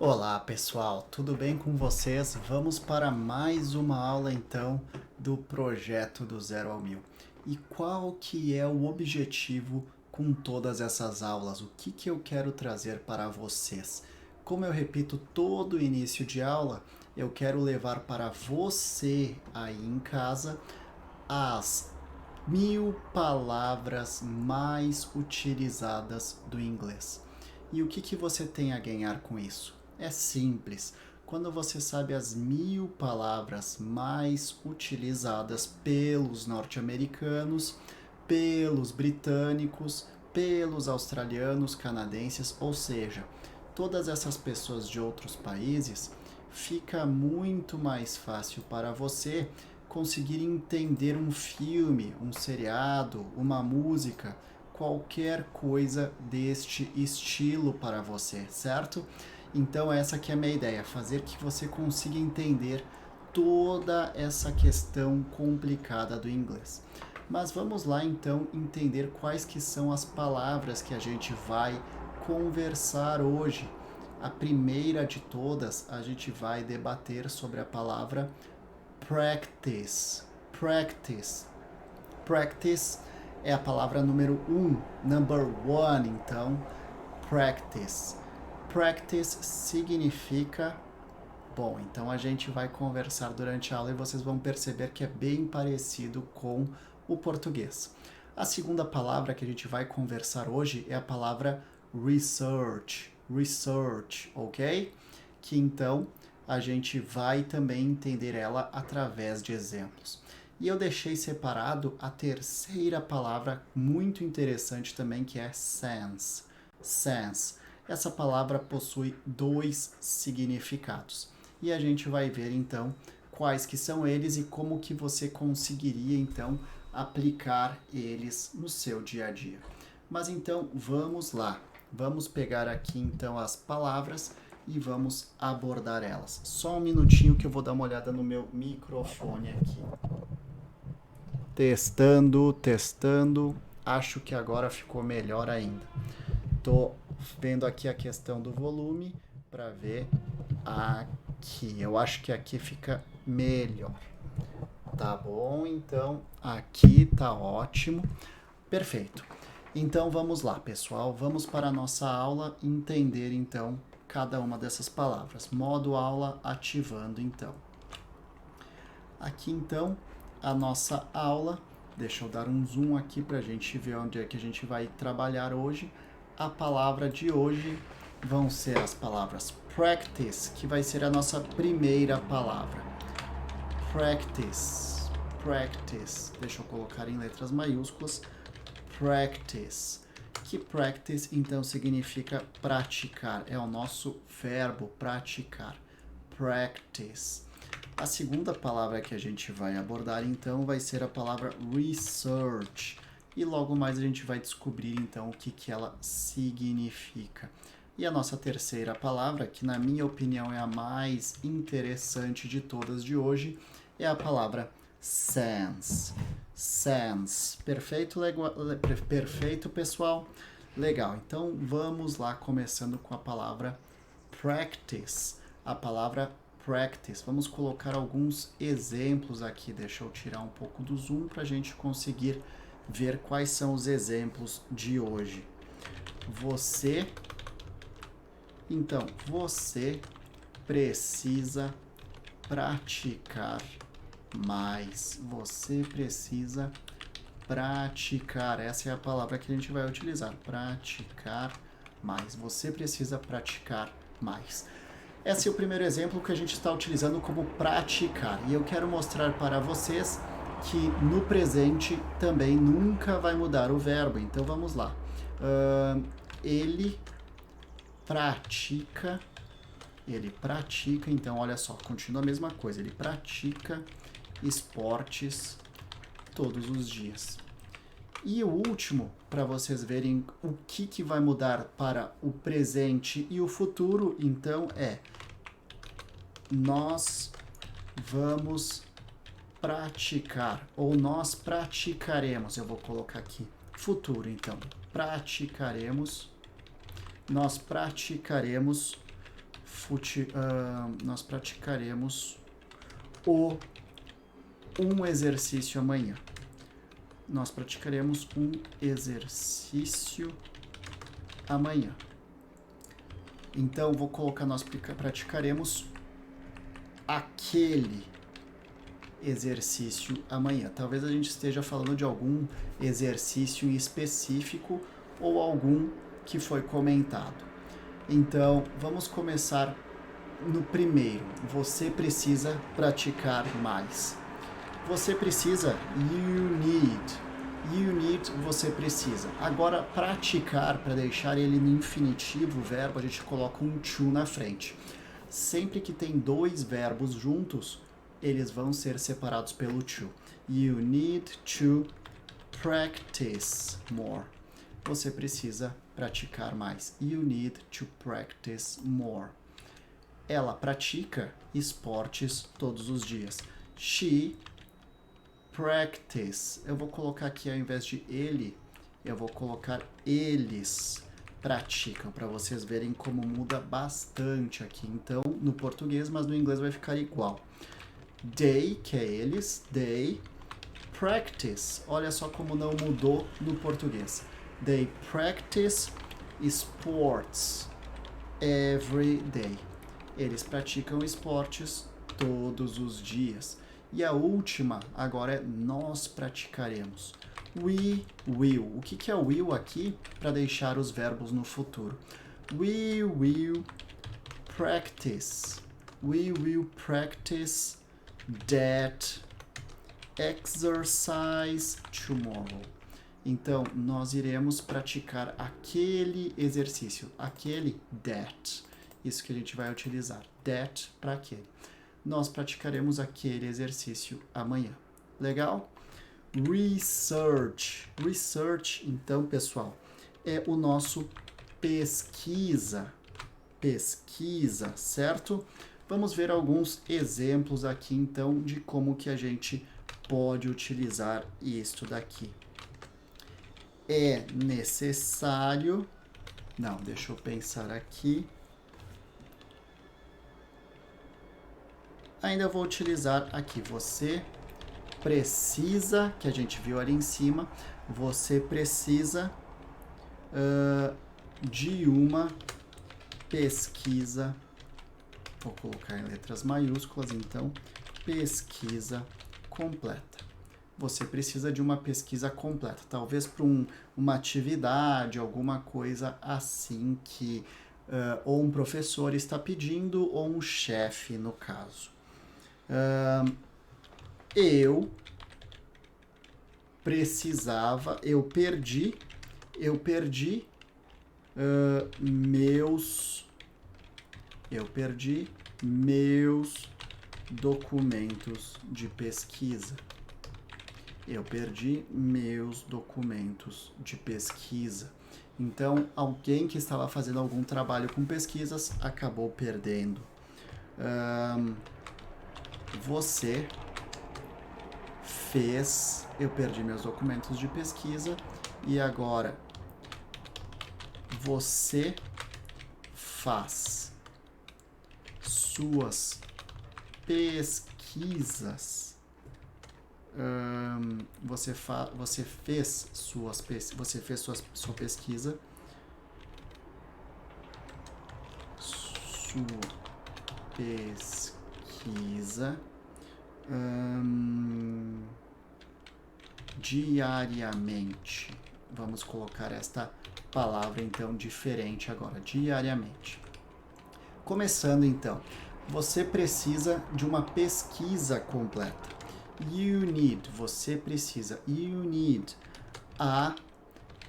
Olá pessoal, tudo bem com vocês? Vamos para mais uma aula então do projeto do Zero ao Mil. E qual que é o objetivo com todas essas aulas? O que eu quero trazer para vocês? Como eu repito todo início de aula, eu quero levar para você aí em casa as 1000 palavras mais utilizadas do inglês. E o que você tem a ganhar com isso? É simples. Quando você sabe as 1000 palavras mais utilizadas pelos norte-americanos, pelos britânicos, pelos australianos, canadenses, ou seja, todas essas pessoas de outros países, fica muito mais fácil para você conseguir entender um filme, um seriado, uma música, qualquer coisa deste estilo para você, certo? Então essa aqui é a minha ideia, fazer que você consiga entender toda essa questão complicada do inglês. Mas vamos lá então entender quais que são as palavras que a gente vai conversar hoje. A primeira de todas, a gente vai debater sobre a palavra practice. Practice. Practice é a palavra número 1, number 1, então, practice. Practice significa bom, então a gente vai conversar durante a aula e vocês vão perceber que é bem parecido com o português. A segunda palavra que a gente vai conversar hoje é a palavra research. Research, ok? Que então a gente vai também entender ela através de exemplos. E eu deixei separado a terceira palavra muito interessante também, que é sense. Sense. Essa palavra possui dois significados. E a gente vai ver então quais que são eles e como que você conseguiria então aplicar eles no seu dia a dia. Mas então vamos lá. Vamos pegar aqui então as palavras e vamos abordar elas. Só um minutinho que eu vou dar uma olhada no meu microfone aqui. Testando, testando. Acho que agora ficou melhor ainda. Tô vendo aqui a questão do volume para ver aqui. Eu acho que aqui fica melhor. Tá bom, então aqui tá ótimo. Perfeito. Então vamos lá, pessoal. Vamos para a nossa aula entender então cada uma dessas palavras. Modo aula ativando então. Aqui então a nossa aula. Deixa eu dar um zoom aqui para a gente ver onde é que a gente vai trabalhar hoje. A palavra de hoje vão ser as palavras practice, que vai ser a nossa primeira palavra. Practice, practice. Deixa eu colocar em letras maiúsculas. Practice. Que practice então significa praticar. É o nosso verbo praticar. Practice. A segunda palavra que a gente vai abordar então vai ser a palavra research. E logo mais a gente vai descobrir então o que ela significa. E a nossa terceira palavra, que na minha opinião é a mais interessante de todas de hoje, é a palavra sense. Sense. Perfeito, perfeito, pessoal? Legal. Então vamos lá, começando com a palavra practice. A palavra practice. Vamos colocar alguns exemplos aqui. Deixa eu tirar um pouco do zoom para a gente conseguir ver quais são os exemplos de hoje. Então, você precisa praticar mais. Você precisa praticar. Essa é a palavra que a gente vai utilizar. Praticar mais. Você precisa praticar mais. Esse é o primeiro exemplo que a gente está utilizando como praticar. E eu quero mostrar para vocês que no presente também nunca vai mudar o verbo. Então vamos lá. Ele pratica, então olha só, continua a mesma coisa. Ele pratica esportes todos os dias. E o último, para vocês verem o que vai mudar para o presente e o futuro, então é: nós vamos praticar, ou nós praticaremos. Eu vou colocar aqui futuro, então. Praticaremos. Nós praticaremos nós praticaremos um exercício amanhã. Nós praticaremos um exercício amanhã. Então, vou colocar, nós praticaremos aquele exercício amanhã. Talvez a gente esteja falando de algum exercício em específico ou algum que foi comentado. Então, vamos começar no primeiro. Você precisa praticar mais. Você precisa, you need, você precisa. Agora, praticar, para deixar ele no infinitivo, o verbo, a gente coloca um to na frente. Sempre que tem dois verbos juntos, eles vão ser separados pelo to. You need to practice more. Você precisa praticar mais. You need to practice more. Ela pratica esportes todos os dias. She practice. Eu vou colocar aqui, ao invés de ele, eu vou colocar eles praticam, para vocês verem como muda bastante aqui. Então, no português, mas no inglês vai ficar igual. They, que é eles, they practice. Olha só como não mudou no português. They practice sports every day. Eles praticam esportes todos os dias. E a última agora é nós praticaremos. We will. O que é will aqui? Para deixar os verbos no futuro. We will practice. We will practice that exercise tomorrow. Então, nós iremos praticar aquele exercício. Aquele, that. Isso que a gente vai utilizar. That para aquele. Nós praticaremos aquele exercício amanhã. Legal? Research. Research, então, pessoal, é o nosso pesquisa. Pesquisa, certo? Vamos ver alguns exemplos aqui, então, de como que a gente pode utilizar isto daqui. É necessário... Não, deixa eu pensar aqui. Ainda vou utilizar aqui, você precisa, que a gente viu ali em cima, você precisa de uma pesquisa, vou colocar em letras maiúsculas, então, pesquisa completa. Você precisa de uma pesquisa completa, talvez para uma atividade, alguma coisa assim que ou um professor está pedindo, ou um chefe, no caso. Eu perdi meus documentos de pesquisa. Eu perdi meus documentos de pesquisa. Então, alguém que estava fazendo algum trabalho com pesquisas acabou perdendo. Você fez... Eu perdi meus documentos de pesquisa. E agora, você faz suas pesquisas. Você fez sua pesquisa. Sua pesquisa diariamente. Vamos colocar esta palavra então diferente agora, diariamente. Começando então, você precisa de uma pesquisa completa. You need, você precisa. You need a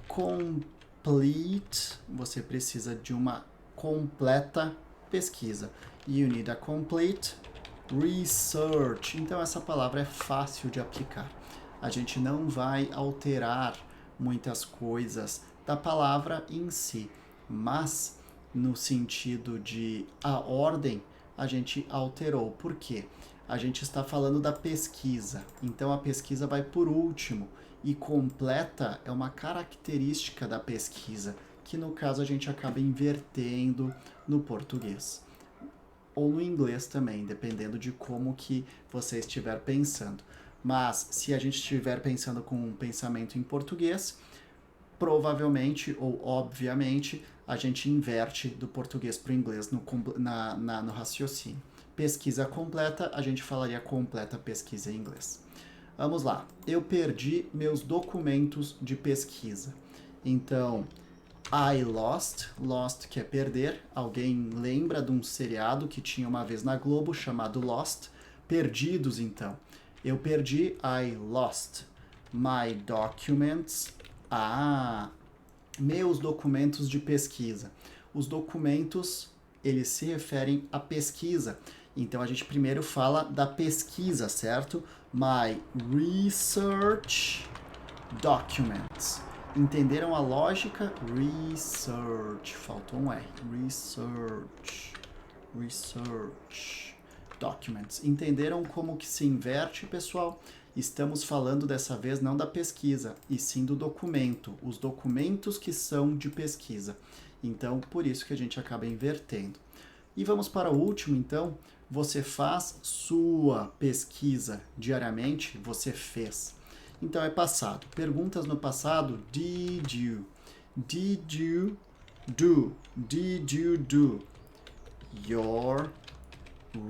complete, você precisa de uma completa pesquisa. You need a complete research. Então essa palavra é fácil de aplicar. A gente não vai alterar muitas coisas da palavra em si, mas no sentido de a ordem a gente alterou. Por quê? A gente está falando da pesquisa, então a pesquisa vai por último, e completa é uma característica da pesquisa, que no caso a gente acaba invertendo no português. ou no inglês também, dependendo de como que você estiver pensando. Mas se a gente estiver pensando com um pensamento em português, provavelmente ou obviamente a gente inverte do português para o inglês no raciocínio. Pesquisa completa, a gente falaria completa pesquisa em inglês. Vamos lá. Eu perdi meus documentos de pesquisa. Então, I lost, lost que é perder. Alguém lembra de um seriado que tinha uma vez na Globo chamado Lost? Perdidos, então. Eu perdi, I lost my documents. Meus documentos de pesquisa. Os documentos, eles se referem à pesquisa. Então, a gente primeiro fala da pesquisa, certo? My research documents. Entenderam a lógica? Research. Faltou um R. Research documents. Entenderam como que se inverte, pessoal? Estamos falando dessa vez não da pesquisa, e sim do documento. Os documentos que são de pesquisa. Então, por isso que a gente acaba invertendo. E vamos para o último, então. Você faz sua pesquisa diariamente? Você fez. Então é passado. Perguntas no passado. Did you? Did you do? Did you do your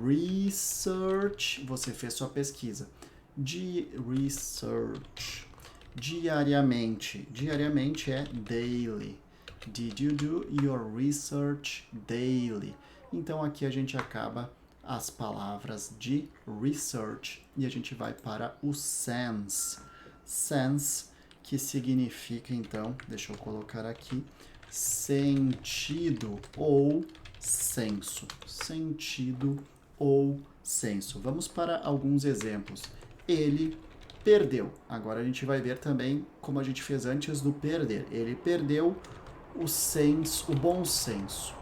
research? Você fez sua pesquisa. Research. Diariamente. Diariamente é daily. Did you do your research daily? Então aqui a gente acaba as palavras de research e a gente vai para o sense. Sense, que significa, então, deixa eu colocar aqui, sentido ou senso. Sentido ou senso. Vamos para alguns exemplos. Ele perdeu. Agora a gente vai ver também como a gente fez antes do perder. Ele perdeu o senso, o bom senso.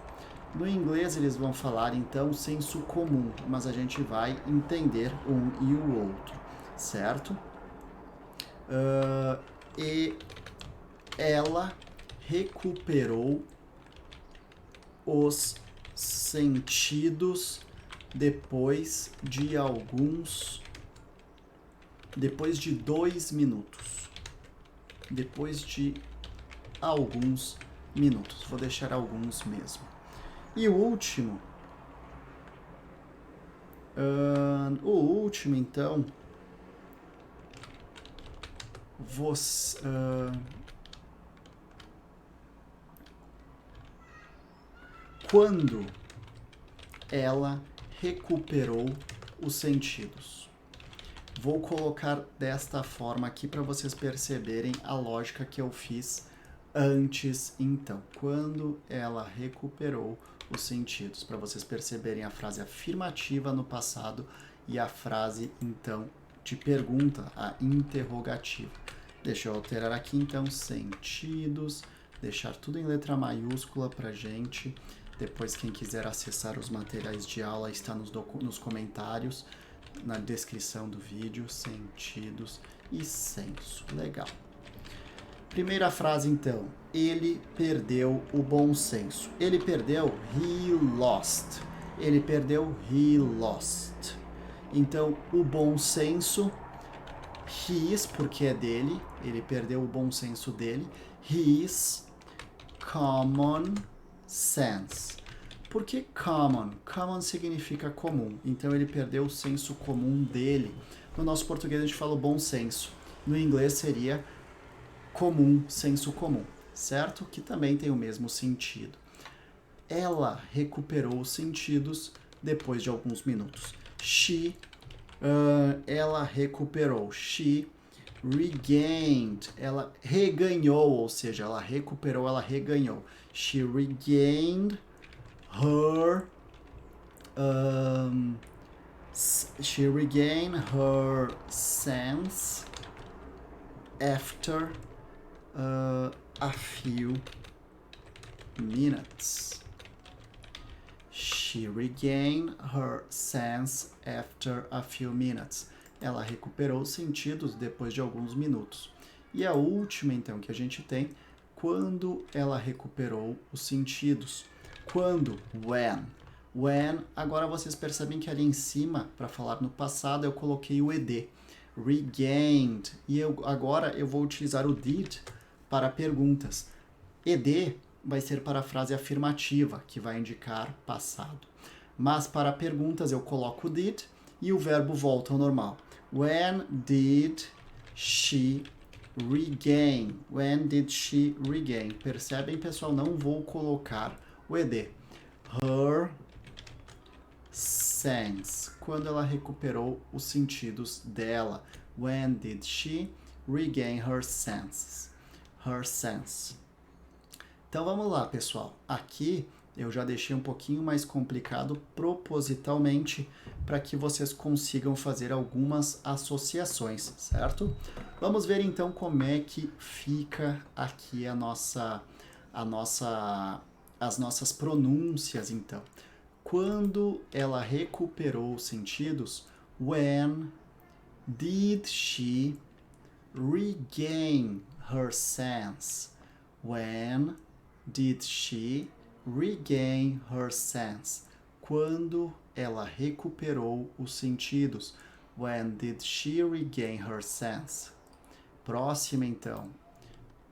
No inglês eles vão falar então senso comum, mas a gente vai entender um e o outro, certo? E ela recuperou os sentidos depois de 2 minutos. Depois de alguns minutos. Vou deixar alguns mesmo. E o último, então, quando ela recuperou os sentidos. Vou colocar desta forma aqui para vocês perceberem a lógica que eu fiz antes, então. Quando ela recuperou os sentidos, para vocês perceberem a frase afirmativa no passado e a frase, então, de pergunta, a interrogativa. Deixa eu alterar aqui, então, sentidos, deixar tudo em letra maiúscula pra gente. Depois, quem quiser acessar os materiais de aula, está nos comentários, na descrição do vídeo, sentidos e senso. Legal. Primeira frase, então. Ele perdeu o bom senso. Ele perdeu, he lost. Ele perdeu, he lost. Então, o bom senso, his, porque é dele. Ele perdeu o bom senso dele. His common sense. Por que common? Common significa comum. Então, ele perdeu o senso comum dele. No nosso português, a gente fala o bom senso. No inglês, seria comum, senso comum, certo? Que também tem o mesmo sentido. Ela recuperou os sentidos depois de alguns minutos. Ela recuperou. She regained. Ela reganhou, ou seja, ela recuperou, ela reganhou. She regained her sense after a few minutes. She regained her sense after a few minutes. Ela recuperou os sentidos depois de alguns minutos. E a última, então, que a gente tem, quando ela recuperou os sentidos. Quando? When. When, agora vocês percebem que ali em cima, para falar no passado, eu coloquei o ed. Regained. E agora eu vou utilizar o did para perguntas. Ed vai ser para a frase afirmativa, que vai indicar passado. Mas para perguntas eu coloco o did e o verbo volta ao normal. When did she regain? When did she regain? Percebem, pessoal? Não vou colocar o ed. Her sense. Quando ela recuperou os sentidos dela. When did she regain her senses? Her sense. Então vamos lá, pessoal. Aqui eu já deixei um pouquinho mais complicado propositalmente para que vocês consigam fazer algumas associações, certo? Vamos ver então como é que fica aqui as nossas pronúncias então. Quando ela recuperou os sentidos, when did she regain her sense? When did she regain her sense? Quando ela recuperou os sentidos. When did she regain her sense? Próxima, então.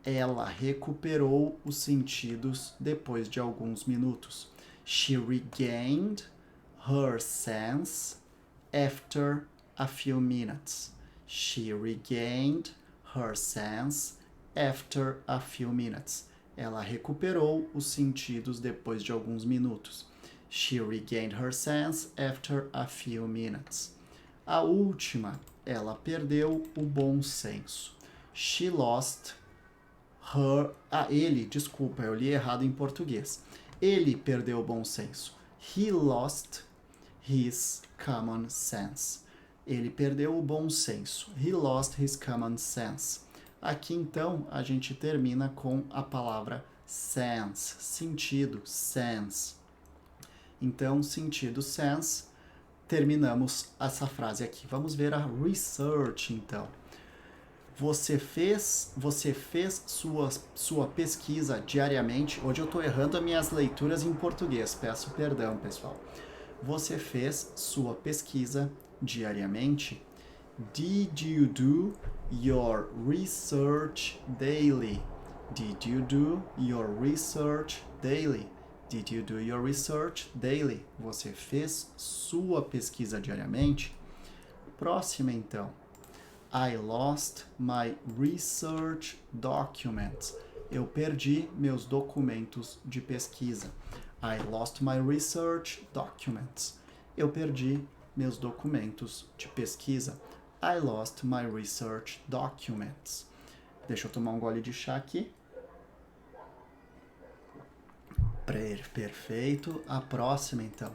Ela recuperou os sentidos depois de alguns minutos. She regained her sense after a few minutes. She regained her sense after a few minutes. Ela recuperou os sentidos depois de alguns minutos. She regained her sense after a few minutes. A última, ela perdeu o bom senso. She lost her... desculpa, eu li errado em português. Ele perdeu o bom senso. He lost his common sense. Ele perdeu o bom senso. He lost his common sense. Aqui, então, a gente termina com a palavra sense, sentido, sense. Então, sentido, sense, terminamos essa frase aqui. Vamos ver a research, então. Você fez sua pesquisa diariamente. Hoje eu estou errando as minhas leituras em português, peço perdão, pessoal. Você fez sua pesquisa diariamente? Did you do your research daily? Did you do your research daily? Did you do your research daily? Você fez sua pesquisa diariamente? Próxima, então. I lost my research documents. Eu perdi meus documentos de pesquisa. I lost my research documents. Eu perdi meus documentos de pesquisa. I lost my research documents. Deixa eu tomar um gole de chá aqui. Perfeito. A próxima, então.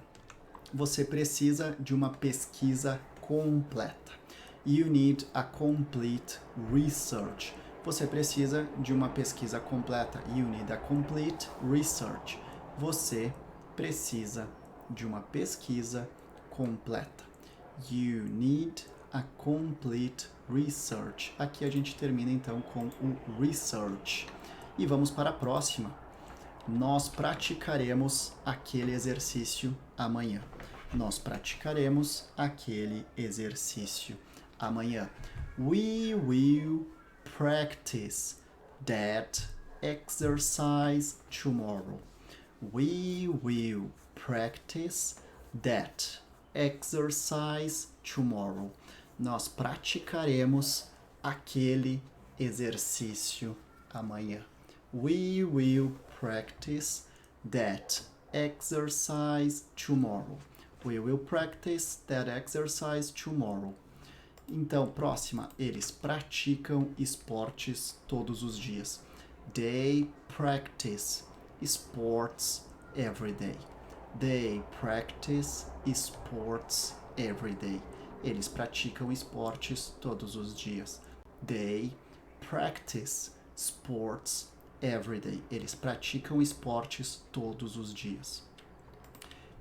Você precisa de uma pesquisa completa. You need a complete research. Você precisa de uma pesquisa completa. You need a complete research. Você precisa de uma pesquisa completa. You need a complete research. Aqui a gente termina então com o research. E vamos para a próxima. Nós praticaremos aquele exercício amanhã. Nós praticaremos aquele exercício amanhã. We will practice that exercise tomorrow. We will practice that exercise tomorrow. Nós praticaremos aquele exercício amanhã. We will practice that exercise tomorrow. We will practice that exercise tomorrow. Então, próxima, eles praticam esportes todos os dias. They practice sports every day. They practice sports every day. Eles praticam esportes todos os dias. They practice sports every day. Eles praticam esportes todos os dias.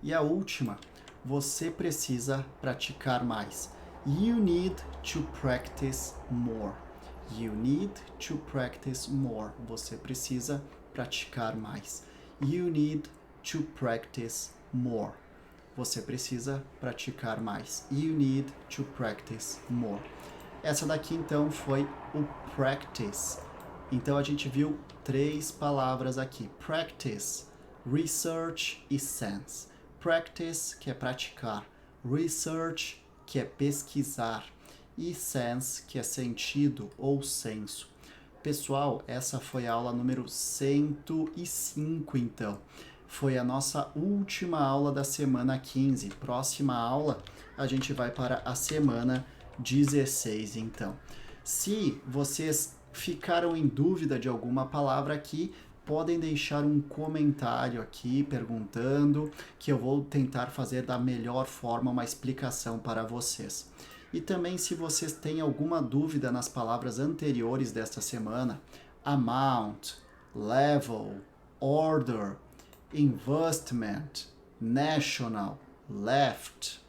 E a última, você precisa praticar mais. You need to practice more. You need to practice more. Você precisa praticar mais. You need to practice more. você precisa praticar mais. You need to practice more. Essa daqui então foi o practice. Então a gente viu 3 palavras aqui: practice, research e sense. Practice, que é praticar, research, que é pesquisar, e sense, que é sentido ou senso. Pessoal, essa foi a aula número 105, então. Foi a nossa última aula da semana 15. Próxima aula, a gente vai para a semana 16, então. Se vocês ficaram em dúvida de alguma palavra aqui, podem deixar um comentário aqui perguntando, que eu vou tentar fazer da melhor forma uma explicação para vocês. E também, se vocês têm alguma dúvida nas palavras anteriores desta semana, amount, level, order, investment, national, left,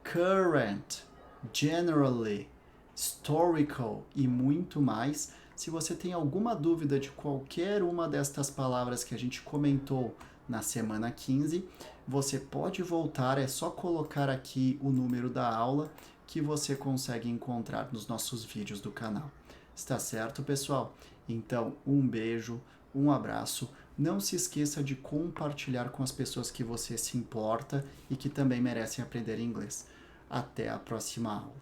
current, generally, historical e muito mais. Se você tem alguma dúvida de qualquer uma destas palavras que a gente comentou na semana 15, você pode voltar, é só colocar aqui o número da aula que você consegue encontrar nos nossos vídeos do canal. Está certo, pessoal? Então, um beijo, um abraço. Não se esqueça de compartilhar com as pessoas que você se importa e que também merecem aprender inglês. Até a próxima aula.